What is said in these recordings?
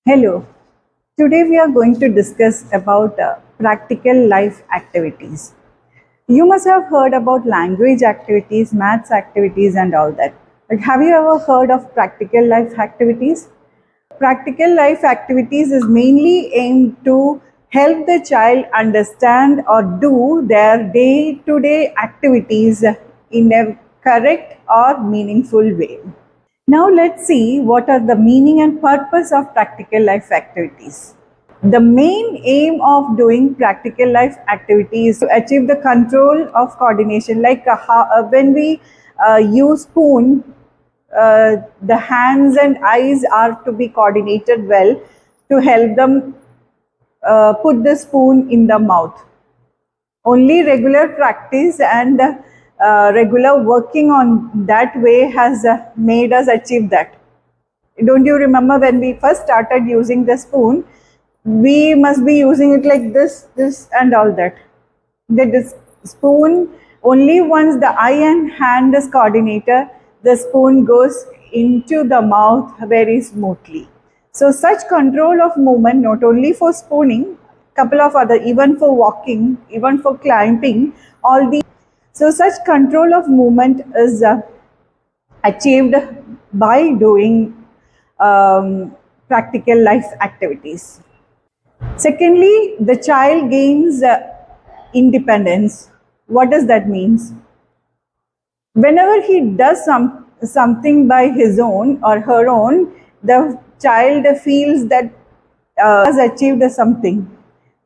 Hello. Today we are going to discuss about practical life activities. You must have heard about language activities, maths activities and all that. But have you ever heard of practical life activities? Practical life activities is mainly aimed to help the child understand or do their day-to-day activities in a correct or meaningful way. Now let's see what are the meaning and purpose of practical life activities. The main aim of doing practical life activities is to achieve the control of coordination. Like when we use spoon, the hands and eyes are to be coordinated well to help them put the spoon in the mouth. Only regular practice and regular working on that way has made us achieve that. Don't you remember when we first started using the spoon, we must be using it like this and all that. The spoon, only once the eye and hand is coordinated, the spoon goes into the mouth very smoothly. So such control of movement, not only for spooning, couple of other, even for walking, even for climbing, all these. So such control of movement is achieved by doing practical life activities. Secondly, the child gains independence. What does that mean? Whenever he does something by his own or her own, the child feels that has achieved something.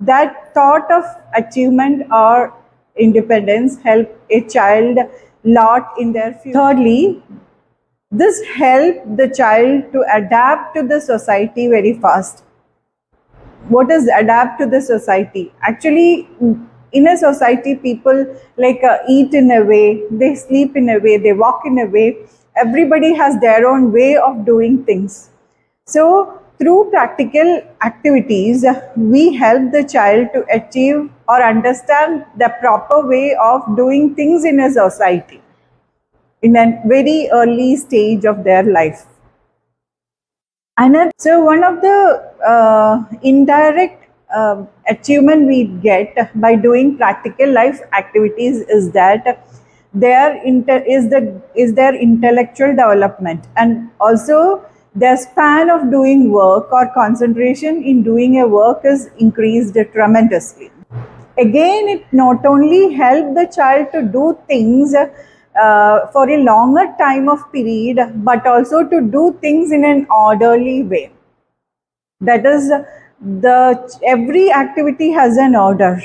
That thought of achievement or independence help a child lot in their future. Thirdly, this helps the child to adapt to the society very fast. What is adapt to the society? Actually, in a society, people like eat in a way, they sleep in a way, they walk in a way. Everybody has their own way of doing things. So through practical activities, we help the child to achieve or understand the proper way of doing things in a society in a very early stage of their life. So one of the indirect achievement we get by doing practical life activities is that is their intellectual development, and also their span of doing work or concentration in doing a work is increased tremendously. Again, it not only help the child to do things for a longer time of period, but also to do things in an orderly way. That is, the every activity has an order,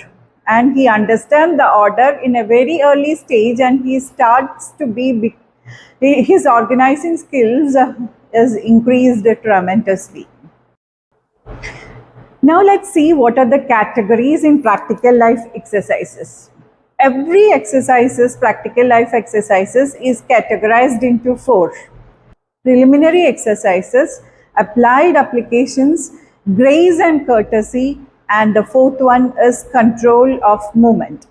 and he understands the order in a very early stage, and he starts to be his organizing skills is increased tremendously. Now let's see what are the categories in practical life exercises. Every exercises, practical life exercises, is categorized into four: preliminary exercises, applied applications, grace and courtesy, and the fourth one is control of movement.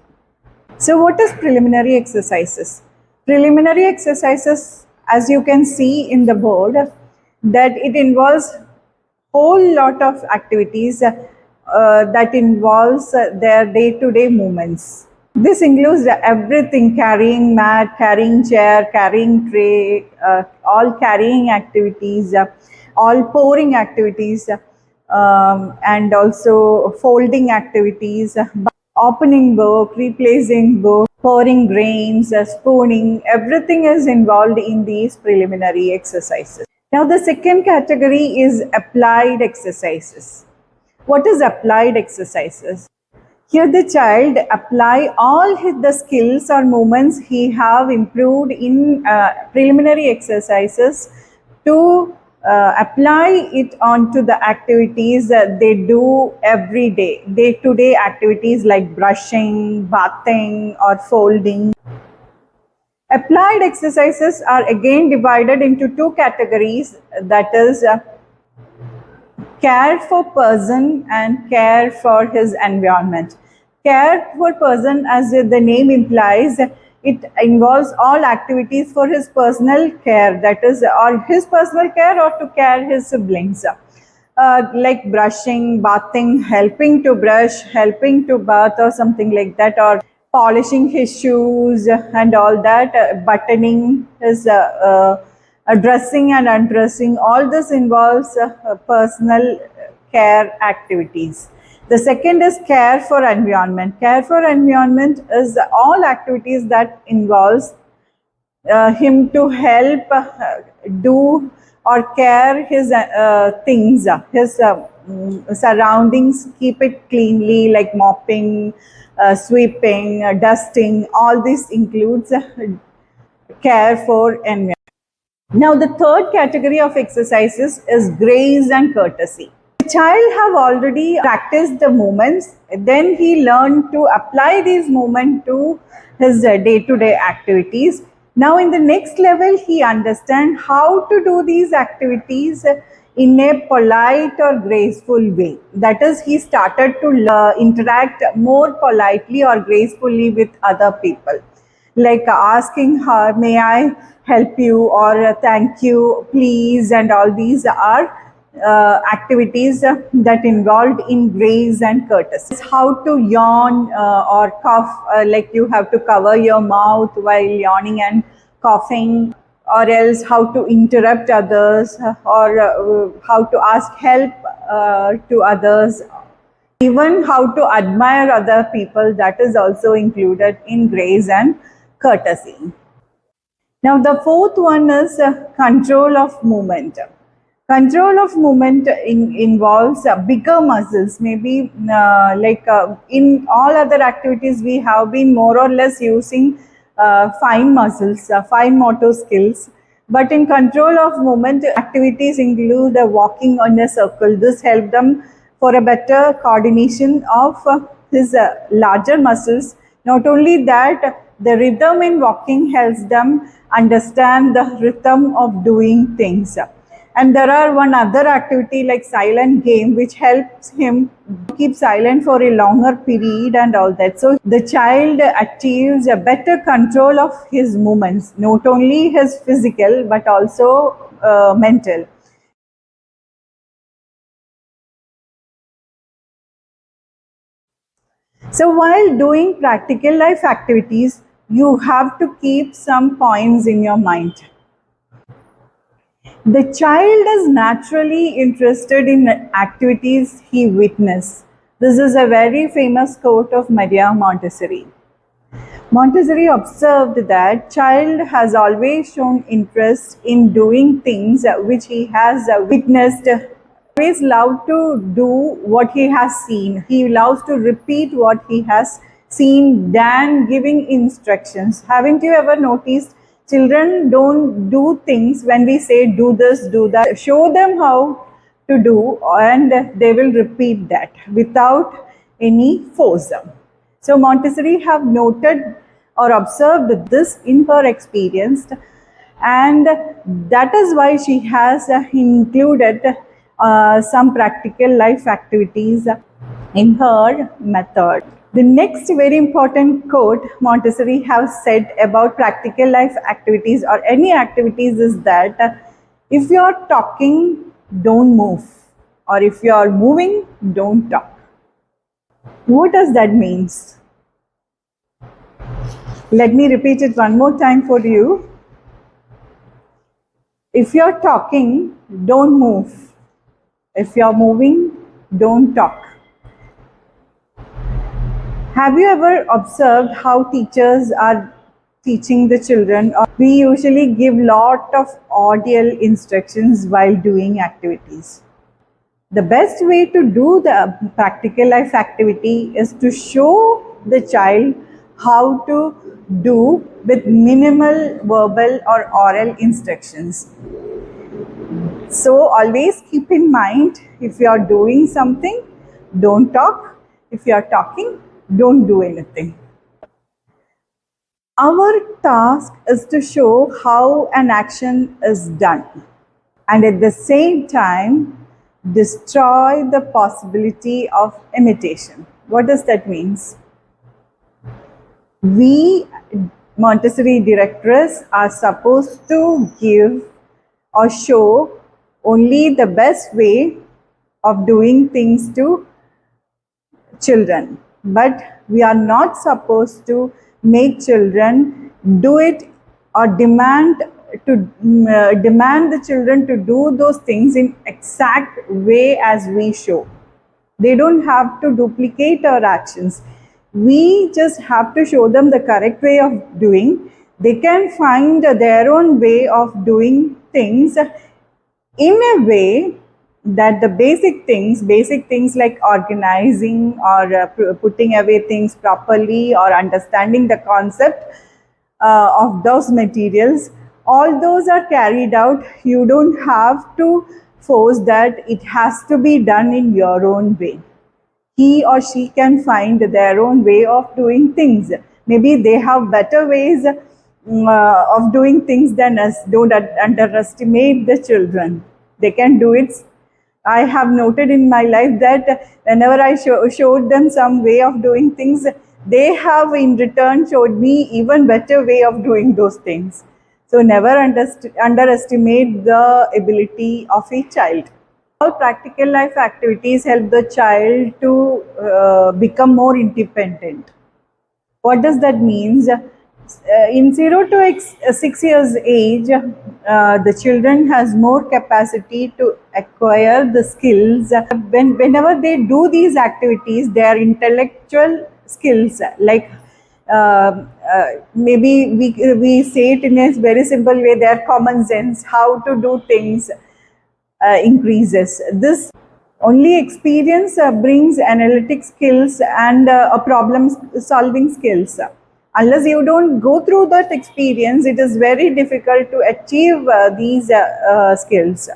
So what is preliminary exercises? Preliminary exercises, as you can see in the board, that it involves whole lot of activities that involves their day-to-day movements. This includes everything: carrying mat, carrying chair, carrying tray, all carrying activities, all pouring activities, and also folding activities, opening book, replacing book, pouring grains, spooning, everything is involved in these preliminary exercises. Now the second category is applied exercises. What is applied exercises? Here the child apply all the skills or movements he have improved in preliminary exercises to apply it onto the activities they do every day, day-to-day activities like brushing, bathing or folding. Applied exercises are again divided into two categories, that is care for person and care for his environment. Care for person, as the name implies, it involves all activities for his personal care, that is, or his personal care or to care his siblings. like brushing, bathing, helping to brush, helping to bath, or something like that, or polishing his shoes and all that, buttoning his dressing and undressing. All this involves personal care activities. The second is care for environment. Care for environment is all activities that involves him to help do or care his things, his surroundings, keep it cleanly, like mopping, sweeping, dusting. All this includes care for environment. Now, the third category of exercises is grace and courtesy. The child have already practiced the movements, then he learned to apply these movements to his day-to-day activities. Now, in the next level, he understands how to do these activities in a polite or graceful way. That is, he started to interact more politely or gracefully with other people, like asking her, may I help you, or thank you, please, and all these are activities that involved in grace and courtesy. How to yawn or cough, like you have to cover your mouth while yawning and coughing, or else how to interrupt others, or how to ask help to others, even how to admire other people. That is also included in grace and courtesy. Now, the fourth one is control of movement. Control of movement involves bigger muscles. Maybe in all other activities, we have been more or less using fine muscles, fine motor skills. But in control of movement, activities include walking on a circle. This helps them for a better coordination of his larger muscles. Not only that, the rhythm in walking helps them understand the rhythm of doing things. And there are one other activity like silent game, which helps him keep silent for a longer period and all that. So the child achieves a better control of his movements, not only his physical but also mental. So while doing practical life activities, you have to keep some points in your mind. The child is naturally interested in activities he witnesses. This is a very famous quote of Maria Montessori. Montessori observed that child has always shown interest in doing things which he has witnessed. Always loved to do what he has seen. He loves to repeat what he has seen than giving instructions. Haven't you ever noticed children don't do things when we say do this, do that? Show them how to do and they will repeat that without any force. So Montessori have noted or observed this in her experience, and that is why she has included some practical life activities in her method. The next very important quote Montessori has said about practical life activities or any activities is that if you are talking, don't move, or if you are moving, don't talk. What does that mean? Let me repeat it one more time for you. If you're talking, don't move. If you're moving, don't talk. Have you ever observed how teachers are teaching the children? We usually give lot of audio instructions while doing activities. The best way to do the practical life activity is to show the child how to do with minimal verbal or oral instructions. So always keep in mind, if you are doing something, don't talk. If you are talking, don't do anything. Our task is to show how an action is done, and at the same time destroy the possibility of imitation. What does that mean? We Montessori directors are supposed to give or show only the best way of doing things to children, but we are not supposed to make children do it or demand the children to do those things in exact way as we show. They don't have to duplicate our actions. We just have to show them the correct way of doing. They can find their own way of doing things in a way that the basic things like organizing or putting away things properly or understanding the concept of those materials, all those are carried out. You don't have to force that it has to be done in your own way. He or she can find their own way of doing things. Maybe they have better ways of doing things than us. Don't underestimate the children. They can do it. I have noted in my life that whenever I showed them some way of doing things, they have in return showed me even better way of doing those things. So never underestimate the ability of a child. All practical life activities help the child to become more independent. What does that mean? In 0 to 6 years age, the children has more capacity to acquire the skills. Whenever they do these activities, their intellectual skills, like maybe we say it in a very simple way, their common sense, how to do things increases. This only experience brings analytic skills and a problem solving skills. Unless you don't go through that experience, it is very difficult to achieve these skills.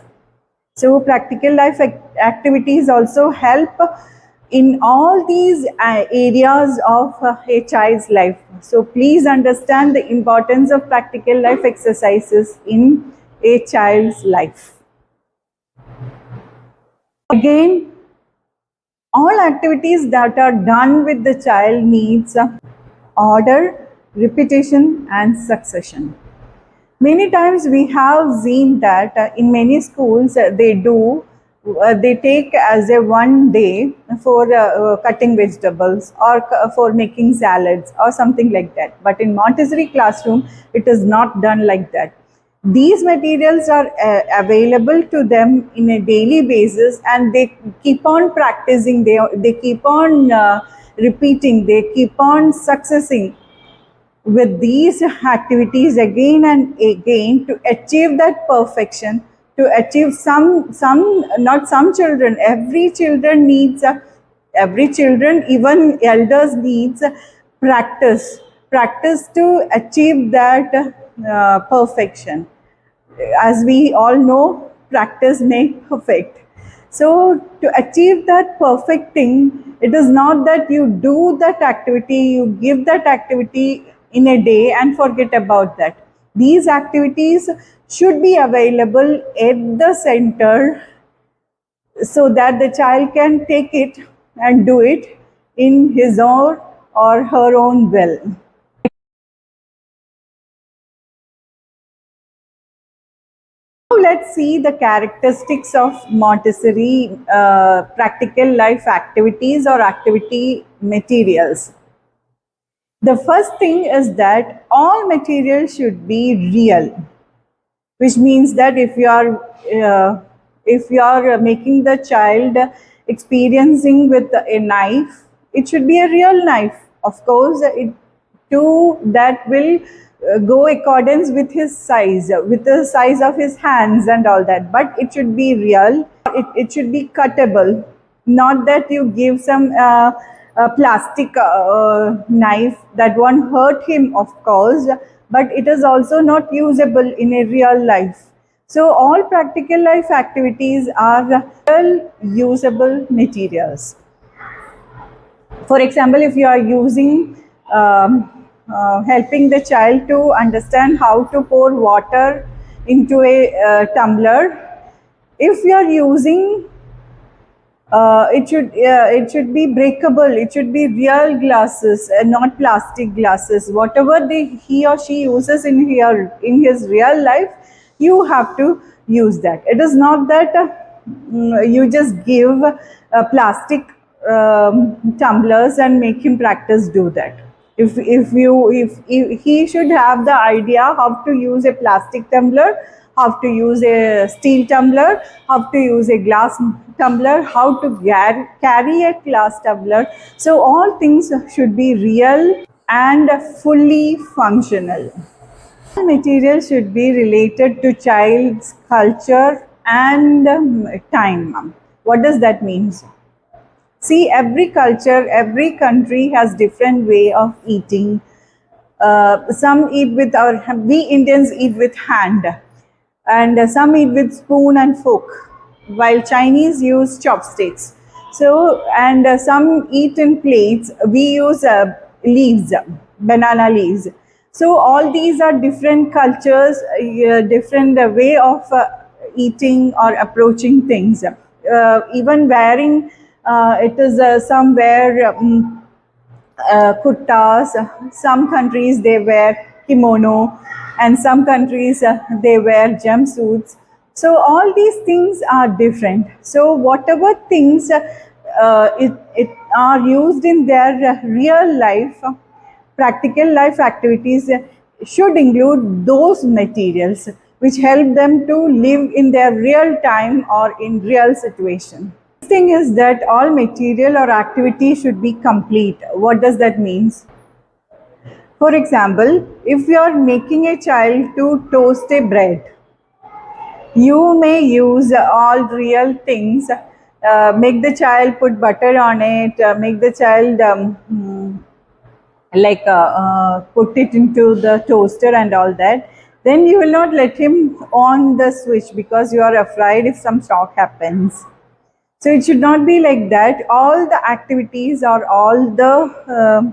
So practical life activities also help in all these areas of a child's life. So please understand the importance of practical life exercises in a child's life. Again, all activities that are done with the child needs order, repetition and succession. Many times we have seen that in many schools they take as a one day for cutting vegetables or for making salads or something like that. But in Montessori classroom, it is not done like that. These materials are available to them in a daily basis, and they keep on practicing, they keep on repeating, they keep on successing with these activities again and again to achieve that perfection, to achieve some not some children, every children needs every children, even elders needs practice to achieve that perfection. As we all know, practice makes perfect. So to achieve that perfect thing, it is not that you do that activity, you give that activity in a day and forget about that. These activities should be available at the center so that the child can take it and do it in his or her own will. Now let's see the characteristics of Montessori practical life activities or activity materials. The first thing is that all material should be real, which means that if you are making the child experiencing with a knife, it should be a real knife. Of course, it too that will go accordance with the size of his hands and all that. But it should be real. It should be cuttable. Not that you give some plastic knife that won't hurt him, of course, but it is also not usable in a real life. So all practical life activities are real usable materials. For example, if you are using helping the child to understand how to pour water into a tumbler, if you are using it should be breakable, it should be real glasses, not plastic glasses. Whatever he or she uses in his real life, you have to use that. It is not that you just give plastic tumblers and make him practice do that. If he should have the idea how to use a plastic tumbler, how to use a steel tumbler, how to use a glass tumbler, how to carry a glass tumbler. So all things should be real and fully functional. Material should be related to child's culture and time. What does that mean? See, every culture, every country has different way of eating. Some eat with we Indians eat with hand, and some eat with spoon and fork, while Chinese use chopsticks. So, and some eat in plates. We use leaves, banana leaves. So, all these are different cultures, different way of eating or approaching things. Even wearing, it is somewhere. Kurtas. Some countries they wear kimono, and some countries they wear jumpsuits. So all these things are different. So whatever things it are used in their real life, practical life activities should include those materials which help them to live in their real time or in real situation. Thing is that all material or activity should be complete. What does that mean? For example, if you are making a child to toast a bread, you may use all real things. Make the child put butter on it. Make the child put it into the toaster and all that. Then you will not let him on the switch because you are afraid if some shock happens. So it should not be like that. All the activities or all the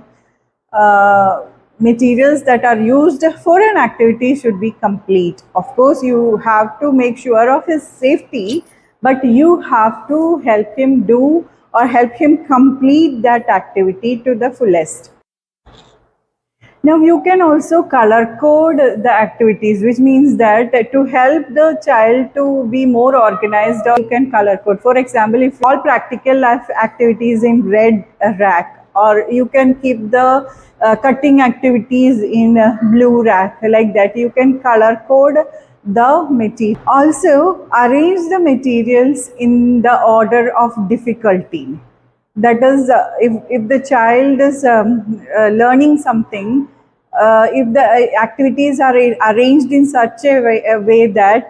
materials that are used for an activity should be complete. Of course, you have to make sure of his safety, but you have to help him do or help him complete that activity to the fullest. Now you can also color code the activities, which means that to help the child to be more organized, you can color code. For example, if all practical life activities in red rack, or you can keep the cutting activities in blue rack, like that. You can color code the material. Also arrange the materials in the order of difficulty. That is, if the child is learning something, if the activities are arranged in such a way that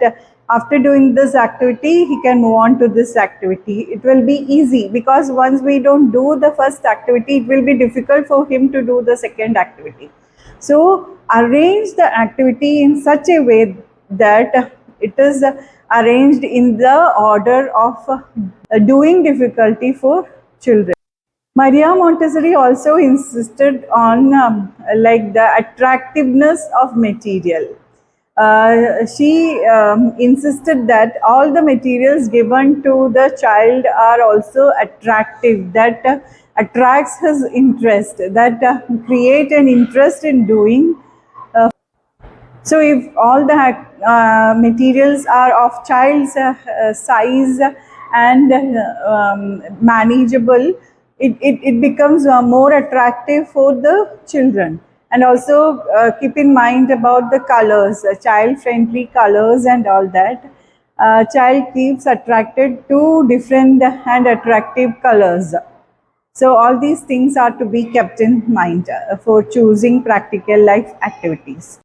after doing this activity he can move on to this activity, it will be easy, because once we don't do the first activity, it will be difficult for him to do the second activity. So arrange the activity in such a way that it is arranged in the order of doing difficulty for children. Maria Montessori also insisted on like the attractiveness of material. She insisted that all the materials given to the child are also attractive, that attracts his interest, that create an interest in doing. So if all the materials are of child's size and manageable, it becomes more attractive for the children. And also keep in mind about the colors, child-friendly colors and all that. Child keeps attracted to different and attractive colors. So all these things are to be kept in mind for choosing practical life activities.